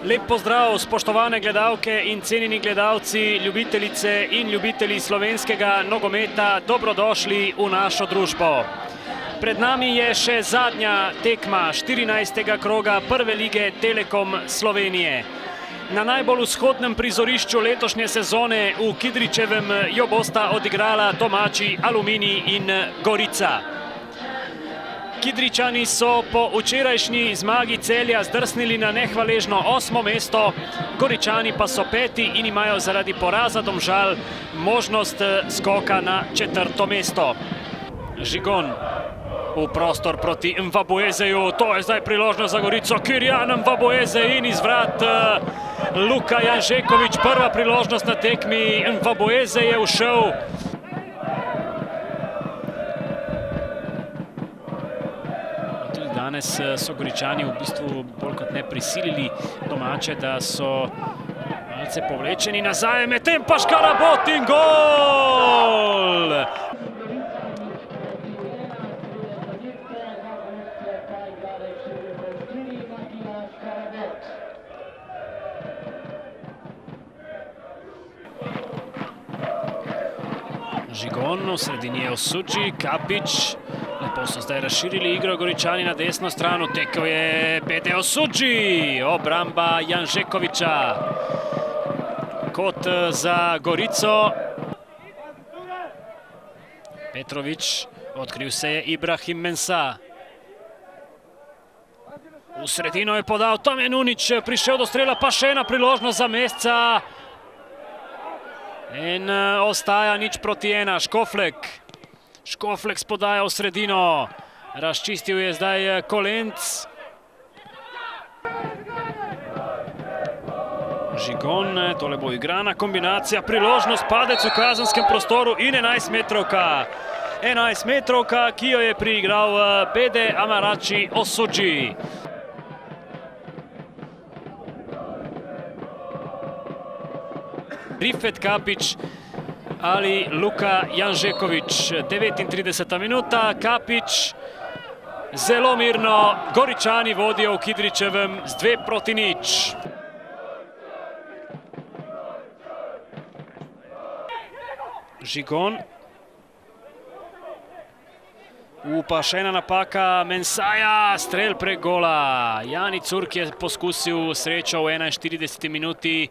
Lep pozdrav, spoštovane gledalke in cenjeni gledalci, ljubitelice in ljubitelji slovenskega nogometa, dobrodošli v našo družbo. Pred nami je še zadnja tekma 14. kroga prve lige Telekom Slovenije. Na najbolj vzhodnem prizorišču letošnje sezone v Kidričevem jo bosta odigrala domači Aluminij in Gorica. Kidričani so po včerajšnji zmagi Celja zdrsnili na nehvaležno 8. mesto, Goričani pa so 5. in imajo zaradi poraza Domžal možnost skoka na 4. mesto. Žigon v prostor proti Mvaboezeju, to je zdaj priložnost za Gorico, Kirjan Mvaboeze in iz vrat Luka Janžekovič, prva priložnost na tekmi, Mvaboeze je ušel. Danes so Goričani v bistvu bolj kot ne prisilili domače, da so malce povlečeni nazaj, medtem pa Škarabot in gol! Žigon, v sredini je Osudži, Kapič. Lepo so zdaj razširili igro Goričani na desno stranu, tekel je Bede Osudži, obramba Janžekoviča. Kot za Gorico. Petrovič, odkril se je Ibrahim Mensa. V sredino je podal Tome Nunič, prišel do strela, pa še ena priložnost za Mesca. In ostaja 0:1, Škoflek. Škoflek podaja v sredino, razčistil je zdaj Kolenc. Žigon, tole bo igrana kombinacija, priložnost, padec v kazenskem prostoru in 11-metrovka. 11-metrovka, ki jo je priigral Bede Amarači Osudži. Rifet Kapič ali Luka Janžekovič, 39. minuta, Kapič, zelo mirno, Goričani vodijo v Kidričevem z 2:0. Žigon. Pa še ena napaka Mensaja, strel prek gola. Jani Curk je poskusil srečo v 41. minuti.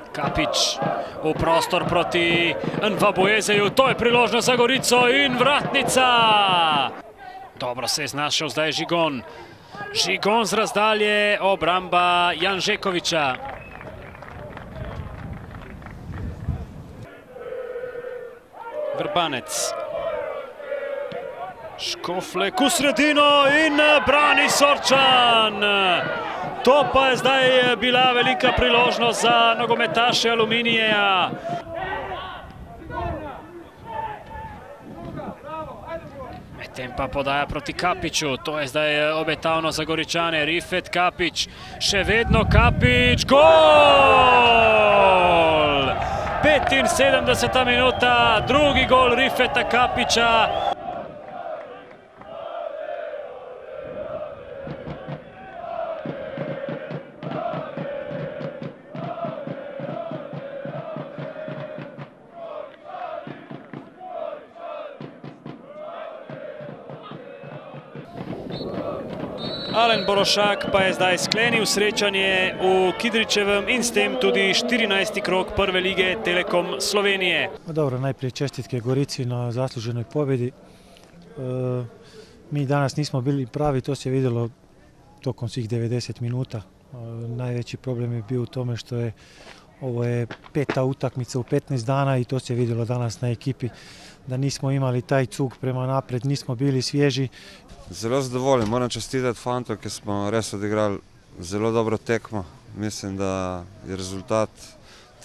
Kapič v prostor proti Mvaboezeju, to je priložnost za Gorico in vratnica. Dobro se je znašel zdaj Žigon. Žigon z razdalje, obramba Janžekoviča. Vrbanec. Škoflek v sredino in brani Sorčan. To pa je zdaj bila velika priložnost za nogometaše Aluminijeja. Medtem pa podaja proti Kapiču, to je zdaj obetavno za Goričane. Rifet Kapič, še vedno Kapič, gol! 75. minuta, drugi gol Rifeta Kapiča. Alen Borošak pa je zdaj sklenil srečanje v Kidričevem in s tem tudi 14. krog prve lige Telekom Slovenije. Dobro, najprije čestitke Gorici na zasluženoj pobjedi. Mi danas nismo bili pravi, to se je vidjelo tokom svih 90 minuta. Najveći problem je bio u tome što je ovo je 5. utakmica u 15 dana i to se je vidjelo danas na ekipi da nismo imali taj cug prema napred, nismo bili svježi. Zelo zadovoljen, moram čestitati fantom, ki smo res odigrali zelo dobro tekmo. Mislim, da je rezultat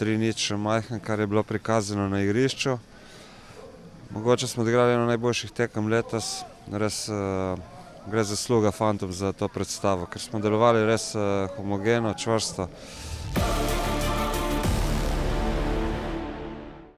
3:0 majhen, kar je bilo prikazano na igrišču. Mogoče smo odigrali eno najboljših tekem letos, res gre zasluga fantom za to predstavo, ker smo delovali res homogeno, čvrsto.